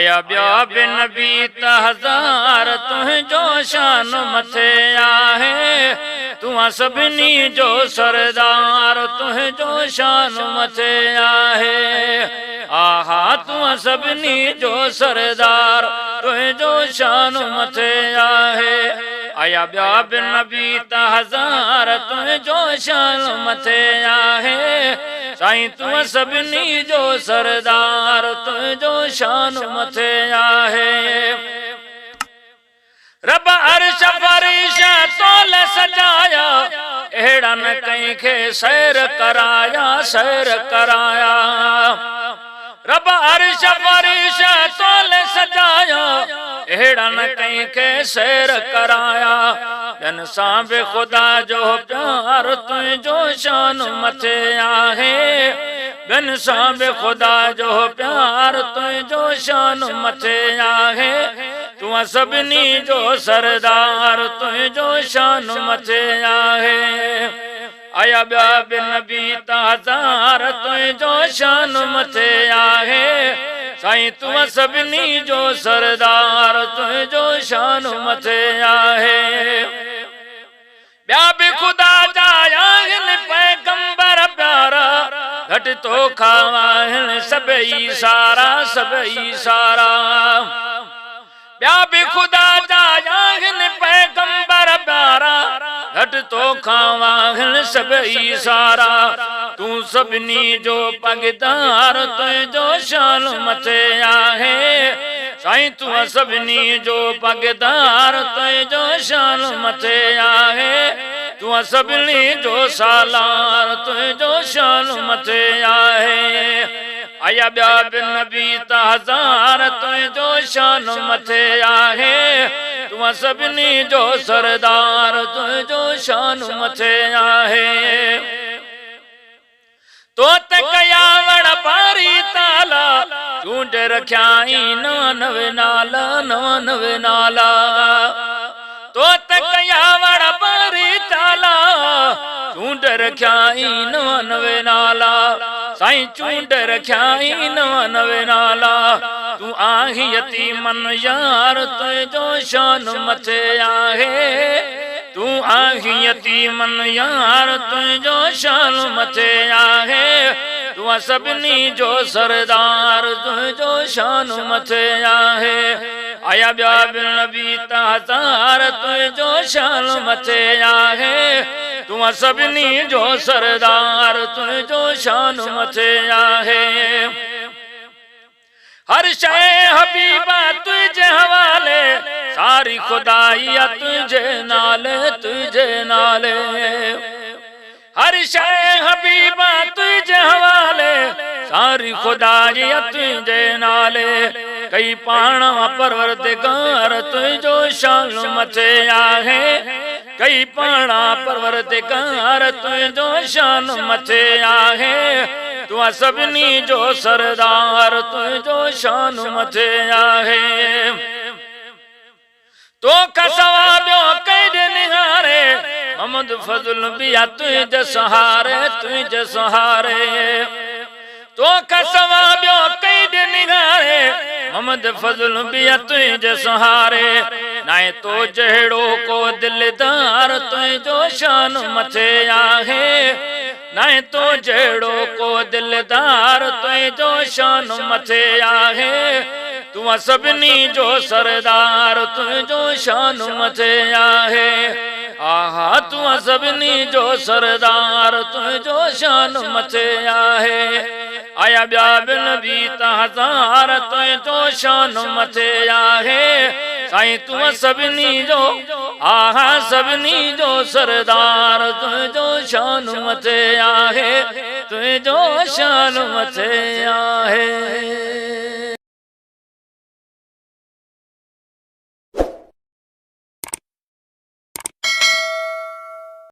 आया ब्या बिन नबी तहज़ार तुझो शान मथे आहे तू सभिनी जो सरदार तुझो शान मथे आहे आहा तू सभिनी जो सरदार तुझो शान मथे आहे आया ब्या बिन नबी तहज़ार तुझो शान मथे आहे साईं तू सभिनी जो सरदार तुझो शान मथे आहे रब अर्श फरिशा तोल सजाया अहिड़ा न कंहिंखे सैर कराया रब अर्श फरिशा तोल सजाया अहिड़ा न कंहिंखे सैर कराया ॿियनि सां बि ख़ुदा जो प्यार तुंहिंजो शान मथे आहे ॿियनि सां बि ख़ुदा जो प्यार तुंहिंजो शान मथे आहे तू सभिनी जो सरदार तुंहिंजो शान मथे आहे आया ॿिया बि नबी तहज़ार तुंहिंजो शान मथे आहे साईं तू सभिनी जो सरदार तुंहिंजो शान मथे आहे ॿिया बि ख़ुदा जा आहिनि पैगंबर प्यारा घटि तोखा आहिनि सभई सारा ॿिया बि ख़ुदा जा आहिनि पैगंबर प्यारा घटि तोखा आहिनि सभई सारा तू सभिनी जो पगदार तुंहिंजो शान मथे आहे साईं तू सभिनी जो पगदार तुंहिंजो शान मथे आहे तू सभिनी जो सालार तुंहिंजो शान मथे आहे आया ॿिया बि नबी तहज़ार तुंहिंजो शान मथे आहे तू सभिनी जो सरदार तुंहिंजो शान मथे आहे तो त कया वड़ पारी ताला चूंड रखियाई 99 नाला तो त कया वड़ पारी ताला चूंड रखियाई 99 नाला साईं चूंड रखियाई 99 नाला तू आही यतीमन यार तुंहिंजो शान मथे आहे तू आही यतीमन यार तुंहिंजो शान मथे आहे तू सभिनी जो सरदार तुंहिंजो शान मथे आहे आया ॿिया बि नबी तहज़ार तुंहिंजो शान मथे आहे तू सभिनी जो सरदार तुंहिंजो शान मथे आहे हर शइ हबीबा तुझे हवाले सारी खुदाई तुझे नाले हर शइ हबीबा तुझे हवाले सारी खुदाई तुझे नाले कई पाण परवरदिगार तुझो शान मथे आहे कई पाण परवरदिगार तुझो शान मथे आहे तू सभिनी जो सरदार तुझो शान मथे आहे तो कसवा ॿियो कई निहारे मोहम्मद फज़ल बिया तुझे सहारे तो कसवा ॿियो कई निहारे मोहम्मद फज़ल बिया तुझे सहारे नाए तो जहिड़ो को दिलदार तुझो शान मथे आहे नाए तो जहिड़ो को दिलदार तुझो शान मथे आहे तू सभिनी जो सरदार तुझो शान मथे आहे आहा तू सभिनी जो सरदार तुझो शान मथे आहे आया ॿिया बि नबी तहज़ार तुझो शान मथे आहे साईं तू सभिनी जो आहा सभिनी जो सरदार तुझो शान मथे आहे तुझो शान मथे आहे।